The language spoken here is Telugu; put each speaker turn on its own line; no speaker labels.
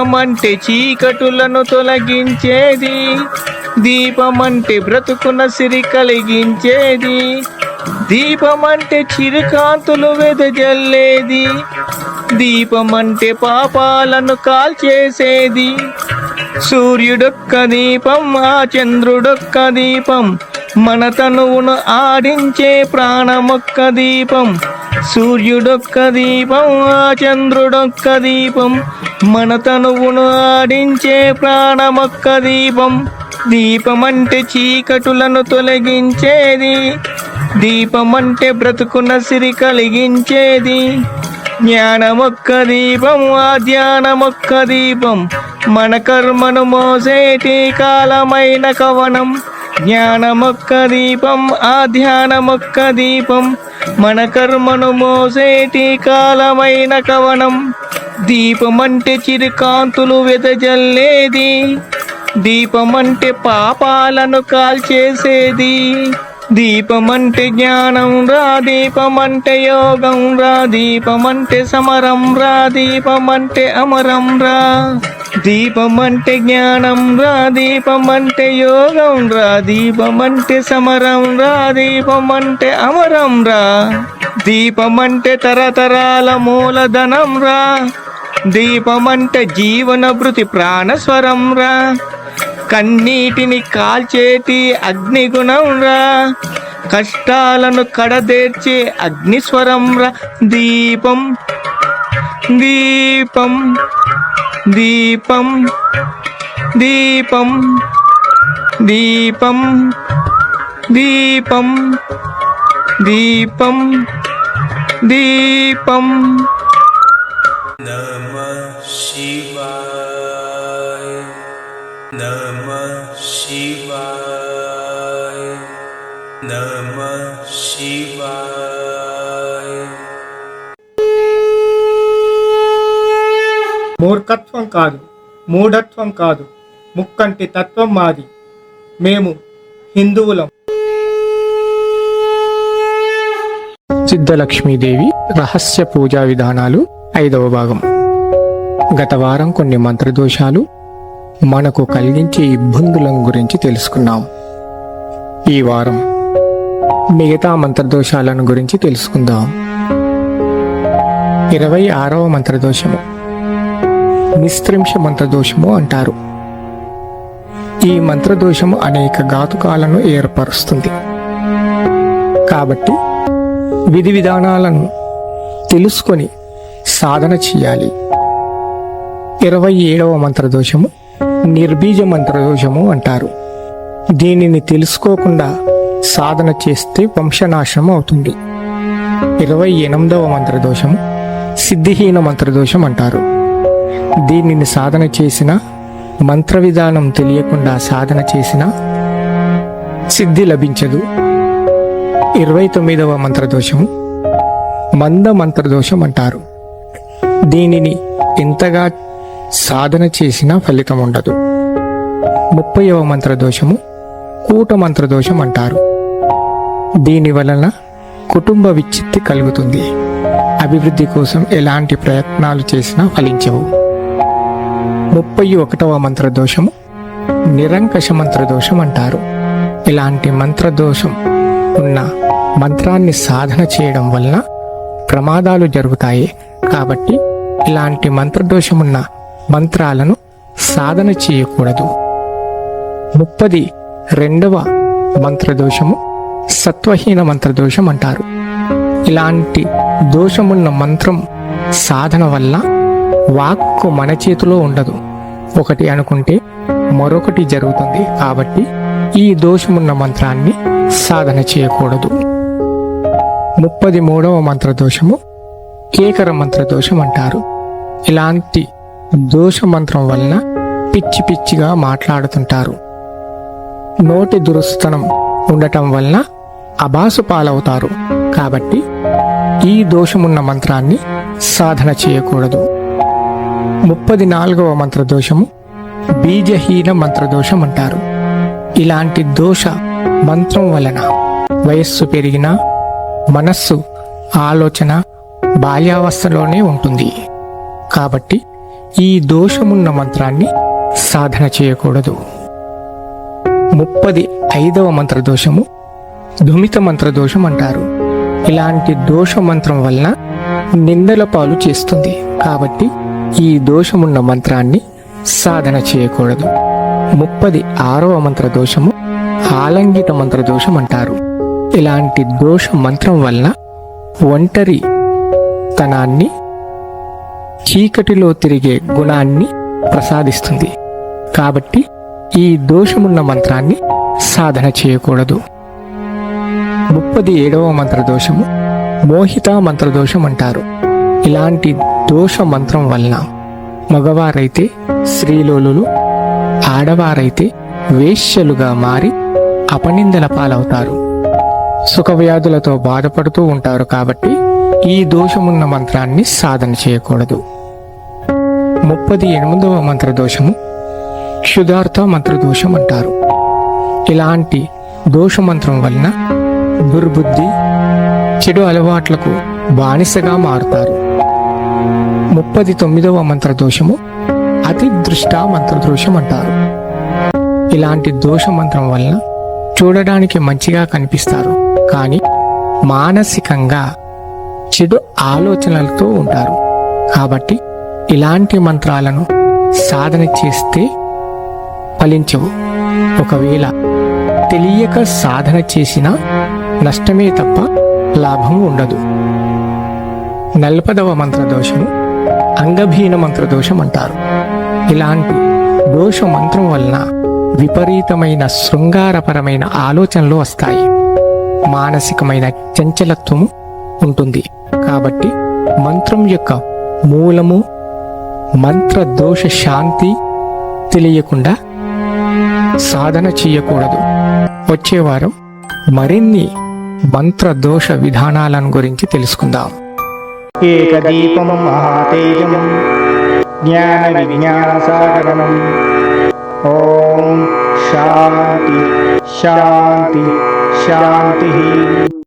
దీపమంటే చీకటులను తొలగించేది, దీపమంటే బ్రతుకున సిరి కలిగించేది, దీపమంటే చిరుకాంతులు వెదజల్లేది, దీపమంటే పాపాలను కాల్చేసేది. సూర్యుడొక్క దీపం, ఆ చంద్రుడొక్క దీపం, మన తనువును ఆడించే ప్రాణమొక్క దీపం. సూర్యుడొక్క దీపం, ఆ చంద్రుడొక్క దీపం, మన తనువును ఆడించే ప్రాణమొక్క దీపం. దీపమంటే చీకటులను తొలగించేది, దీపమంటే బ్రతుకున సిరి కలిగించేది. జ్ఞానమొక్క దీపం, ఆ ధ్యానమొక్క దీపం, మన కర్మను మోసేటి కాలమైన కవనం. జ్ఞానమొక్క దీపం, ఆ ధ్యానమొక్క దీపం, మన కర్మను మోసేటి కాలమైన కవనం. దీపమంటే చిరుకాంతులు వెదజల్లేది, దీపమంటే పాపాలను కాల్చేసేది. దీపమంటే జ్ఞానం రా, దీపమంటే యోగం రా, దీపమంటే సమరం రా, దీపమంటే అమరం రా. దీపమంటే జ్ఞానం రా, దీపమంటే యోగం రా, దీపమంటే సమరం రా, దీపమంటే అమరం రా. దీపమంటే తరతరాల మూలధనం రా, దీపమంటే జీవన భృతి ప్రాణస్వరం రా. కన్నీటిని కాల్చేటి అగ్నిగుణం రా, కష్టాలను కడదేర్చే అగ్నిస్వరం రా. దీపం దీపం దీపం దీపం దీపం దీపం దీపం దీపం.
నమః శివాయ, నమః శివాయ, నమః శివాయ.
మూర్ఖత్వం కాదు, మూఢత్వం కాదు, ముక్కంటి తత్వం మాది. మేము హిందువులం.
సిద్ధలక్ష్మీదేవి రహస్య పూజా విధానాలు 5వ భాగం. గత వారం కొన్ని మంత్రదోషాలు మనకు కలిగించే ఇబ్బందుల గురించి తెలుసుకున్నాం. ఈ వారం మిగతా మంత్రదోషాలను గురించి తెలుసుకుందాం. 26వ మంత్రదోషము నిస్త్రింశ మంత్రదోషము అంటారు. ఈ మంత్రదోషము అనేక ఘాతుకాలను ఏర్పరుస్తుంది. కాబట్టి విధి విధానాలను తెలుసుకొని సాధన చేయాలి. 27వ మంత్రదోషము నిర్బీజ మంత్రదోషము అంటారు. దీనిని తెలుసుకోకుండా సాధన చేస్తే వంశనాశనం అవుతుంది. 28వ మంత్రదోషము సిద్ధిహీన మంత్రదోషం అంటారు. దీనిని సాధన చేసిన, మంత్ర విధానం తెలియకుండా సాధన చేసిన సిద్ధి లభించదు. 29వ మంత్రదోషము మంద మంత్రదోషం అంటారు. దీనిని ఎంతగా సాధన చేసినా ఫలితం ఉండదు. 30వ మంత్రదోషము కూట మంత్రదోషం అంటారు. దీని వలన కుటుంబ విచ్ఛిత్తి కలుగుతుంది. అభివృద్ధి కోసం ఎలాంటి ప్రయత్నాలు చేసినా ఫలించవు. 31వ మంత్రదోషము నిరంకష మంత్రదోషం అంటారు. ఇలాంటి మంత్రదోషం ఉన్న మంత్రాన్ని సాధన చేయడం వలన ప్రమాదాలు జరుగుతాయి. కాబట్టి ఇలాంటి మంత్రదోషమున్న మంత్రాలను సాధన చేయకూడదు. 32వ మంత్రదోషము సత్వహీన మంత్రదోషం అంటారు. ఇలాంటి దోషమున్న మంత్రం సాధన వల్ల వాక్కు మన చేతిలో ఉండదు. ఒకటి అనుకుంటే మరొకటి జరుగుతుంది. కాబట్టి ఈ దోషమున్న మంత్రాన్ని సాధన చేయకూడదు. 33వ మంత్రదోషము కేకర మంత్రదోషం అంటారు. ఇలాంటి దోష మంత్రం వలన పిచ్చి పిచ్చిగా మాట్లాడుతుంటారు. నోటి దురుస్తనం ఉండటం వలన అబాసు పాలవుతారు. కాబట్టి ఈ దోషమున్న మంత్రాన్ని సాధన చేయకూడదు. 34వ మంత్రదోషము బీజహీన మంత్రదోషం అంటారు. ఇలాంటి దోష మంత్రం వలన వయస్సు పెరిగినా మనస్సు ఆలోచన బాల్యావస్థలోనే ఉంటుంది. కాబట్టి ఈ దోషమున్న మంత్రాన్ని సాధన చేయకూడదు. 35వ మంత్రదోషము ధుమిత మంత్రదోషం అంటారు. ఇలాంటి దోష మంత్రం వలన నిందల పాలు చేస్తుంది. కాబట్టి ఈ దోషమున్న మంత్రాన్ని సాధన చేయకూడదు. 36వ మంత్రదోషము ఆలంగిత మంత్రదోషం అంటారు. ఇలాంటి దోష మంత్రం వలన ఒంటరి తనాన్ని, చీకటిలో తిరిగే గుణాన్ని ప్రసాదిస్తుంది. కాబట్టి ఈ దోషమున్న మంత్రాన్ని సాధన చేయకూడదు. 37వ మంత్రదోషము మోహిత మంత్రదోషం అంటారు. ఇలాంటి దోష మంత్రం వలన మగవారైతే స్త్రీలోలులు, ఆడవారైతే వేశ్యలుగా మారి అపనిందల పాలవుతారు. సుఖవ్యాధులతో బాధపడుతూ ఉంటారు. కాబట్టి ఈ దోషమున్న మంత్రాన్ని సాధన చేయకూడదు. 38వ మంత్రదోషము క్షుధార్థ మంత్రదోషం అంటారు. ఇలాంటి దోషమంత్రం వలన దుర్బుద్ధి, చెడు అలవాట్లకు బానిసగా మారుతారు. 39వ మంత్రదోషము అతిదృష్ట మంత్రదోషం అంటారు. ఇలాంటి దోషమంత్రం వలన చూడడానికి మంచిగా కనిపిస్తారు, కానీ మానసికంగా చెడు ఆలోచనలతో ఉంటారు. కాబట్టి ఇలాంటి మంత్రాలను సాధన చేస్తే ఫలించవు. ఒకవేళ తెలియక సాధన చేసినా నష్టమే తప్ప లాభం ఉండదు. 40వ మంత్రదోషము అంగభీన మంత్రదోషం అంటారు. ఇలాంటి దోష మంత్రం వలన విపరీతమైన శృంగారపరమైన ఆలోచనలు వస్తాయి. మానసికమైన చంచలత్వము ఉంటుంది. కాబట్టి మంత్రం యొక్క మూలము, మంత్ర దోష శాంతి తెలియకుండా సాధన చేయకూడదు. వచ్చే వారం మరిన్ని మంత్ర దోష విధానాలను గురించి తెలుసుకుందాం.
ఏకదీపం మహాతేజం జ్ఞాన విజ్ఞాన సాగరం. ఓం శాంతి శాంతి శాంతి.